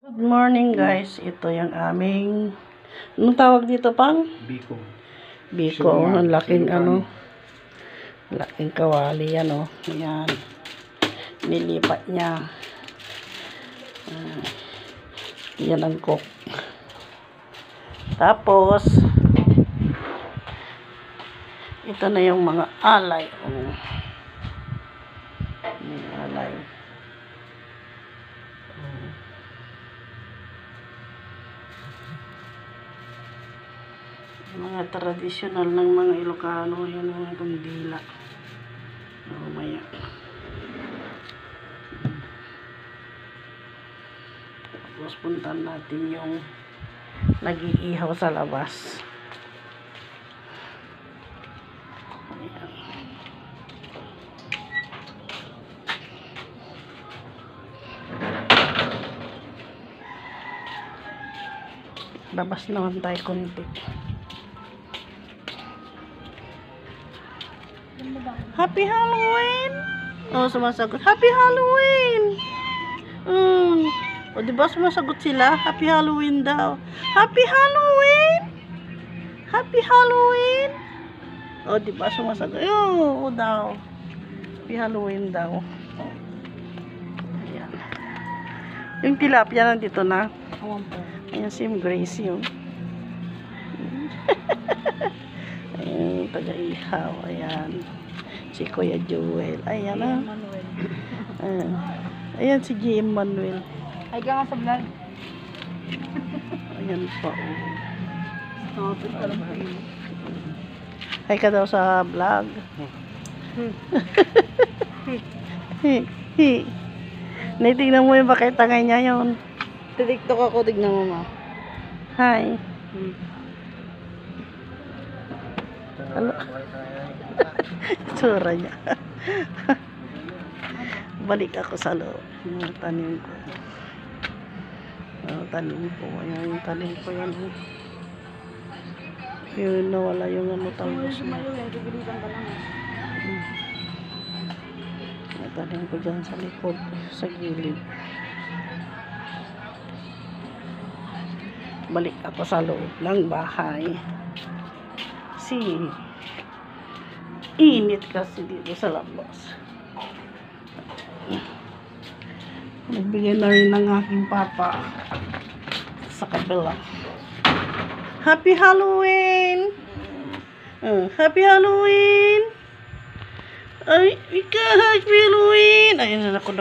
Good morning guys. Ito yung aming anong tawag dito pang? Biko. Biko. Ang laking laking kawali yan oh. Ayan. Nilipat niya. Yan ang cook. Tapos ito na yung mga alay. Oh. May alay. Mga tradisyonal ng mga Ilocano, yan mga kandila. Mamaya. Tapos puntan natin yung nag-iihaw sa labas. Ayan. Labas naman tayo konti. Happy Halloween! Oh, sumasagot. Happy Halloween! O, diba sumasagot sila? Happy Halloween daw. Happy Halloween! Happy Halloween! O, diba sumasagot? Oo daw. Happy Halloween daw. Ayan. Yung tilapia nandito na. Ayan si Gracie yun. Ayan, taga-ihaw. Ayan. Si Kuya Joel. Ayan na. Ayan si G.M. Manuel. Ay ka nga sa vlog. Ayan pa. Ay ka daw sa vlog. Naitignan mo yung bakit tangay niya yun. TikTok ako, tignan mo ma. Hi. Hello. Tsura niya. Balik ako sa loob. Yung tanim ko. Tanim ko. Ayan yung tanim ko yan. Yun nawala yung talbos mo. Tanim ko dyan sa likod. Sa gilid. Balik ako sa loob ng bahay. Init kasi dito sa labas. Nagbigay na rin ng aking papa sa kabila. Happy Halloween! Happy Halloween! Ay, Happy Halloween! Ayun na, naku.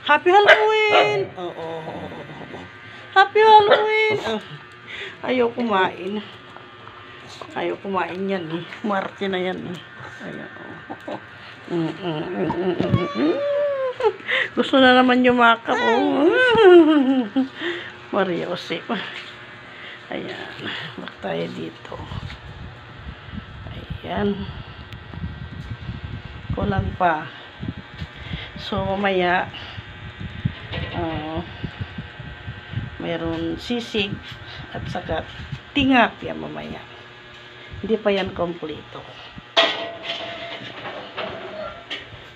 Happy Halloween! Happy Halloween! Ayaw kumain. Ayaw kumain yan eh. Marte na yan eh. Ayaw. Gusto na naman yumakap. Maria Jose. Ayan. Bak tayo dito. Ayan. Kulang pa. So, mamaya mayroon sisig at saka tingapia mamaya. Hindi pa yan kompleto.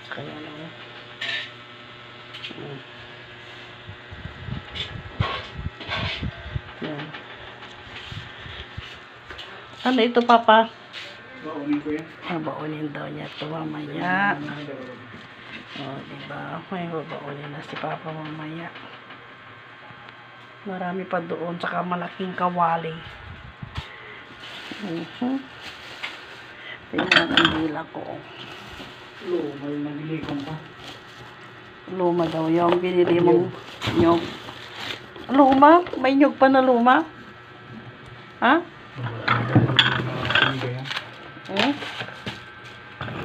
Kaya lang. Yan. Ano ito, Papa? Baunin ko yan. Baunin daw niya ito mamaya. Diba? May babaunin na si Papa mamaya. Marami pa doon, saka malaking kawali. Tingnan ang dila ko. Luma yung nagilikom pa. Luma daw yung binili mong nyog. Luma? May nyog pa na luma? Ha?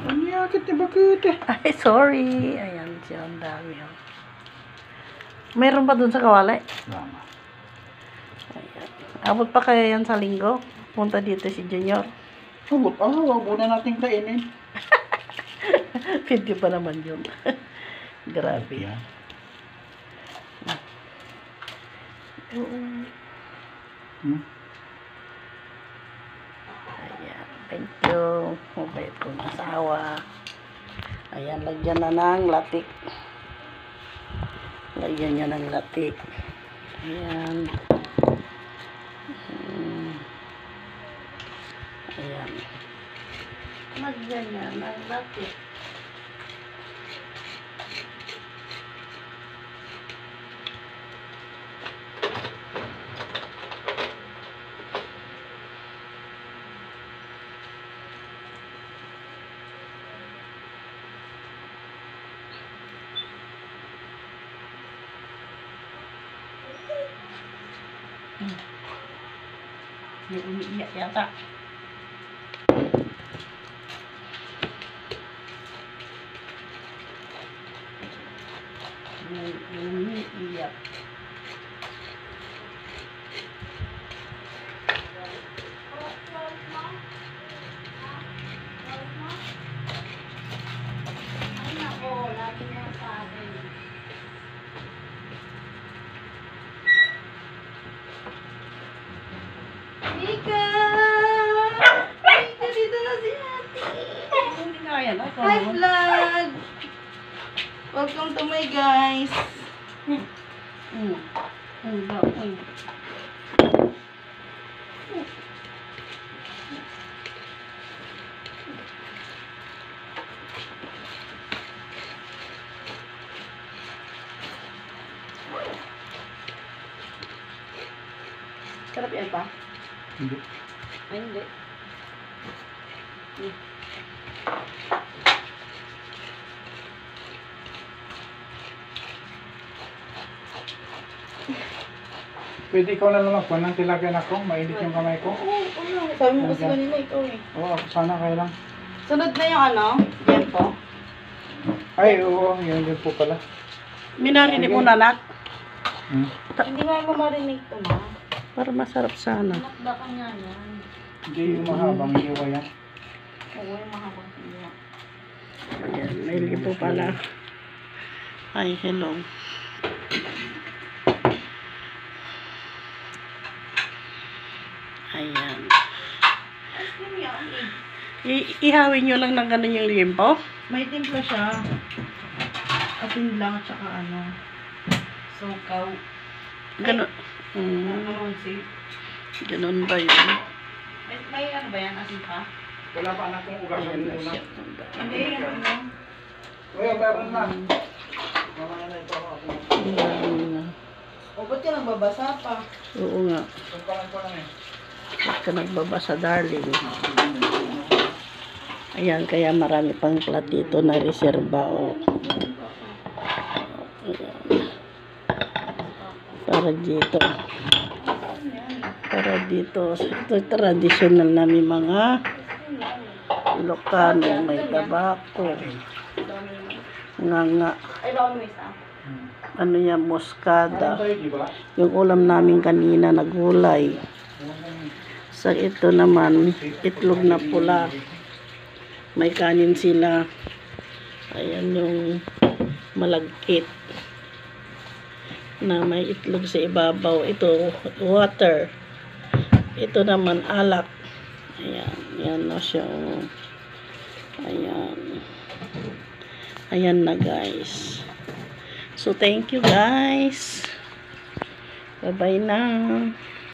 Ano yakit na bakit eh? Ay, sorry. Ayan siya, ang dami. Meron pa dun sa kawali? Lama. Ayan. Abot pa kaya yan sa linggo? Punta dito si Junior. Huwag muna natin kainin. Pwede pa naman yun. Grabe. Yan. Ayan. Thank you. Mabait kong asawa. Ayan, lagyan na ng latik. Lagyan niya ng latik. Ayan. Ayan. Lagyan niya ng latik. May umiiyak yata. May umiiyak. Ay nako, lagi niya sa akin. Mika! Mika, dito na si ate. Hindi kaya na. Hi, vlog! Welcome to my guys. Sarap yan pa? Hindi. Ay, hindi. Pwede ikaw na lang magkuhan ng tilapia na ko. Mainit yung kamay ko. Oo. Sabi mo kasi kanina ikaw eh. Oo, sana kayo lang. Sunod na yung ano, yan po. Ay, oo, yun din po pala. Minarinig mo na, nak. Hindi nga mamarinig to, ma. Para masarap sana. Nakdakan nga yan. Hindi yung mahabang hiwa yan. Oo, yung mahabang siya. Ayan, may lipo pala. Ay, hello. Ayan. Ihawin nyo lang ng ganun yung limpo. May timpla siya. Asin lang at saka ano. Sokaw. Ganun. Ano si? Ganun ba yun? May ano ba yan? Asin pa? Wala pa anak kong ugasan Ayan na muna. siya. Hindi, yung ano. Uy, meron na. Mamaya na ito ako. O, ba't ka nagbabasa pa? Oo nga. Pagpalan ko lang eh. Huwag ka nagbabasa, darling. Ayan, kaya marami pang platito na reserba. O. Ayan. Para dito. Para dito. Ito traditional namin mga Ilocano. May tabako. Nga. Ay, baka mo isa. Ano yan, moscada. Tayo, di ba? Yung ulam namin kanina na gulay. Sa ito naman, itlog na pula. May kanin sila. Ayan yung malagkit na may itlog sa ibabaw. Ito, water. Ito naman, alak. Ayan, yan na siya. Ayan. Ayan na, guys. So, thank you, guys. Bye-bye na.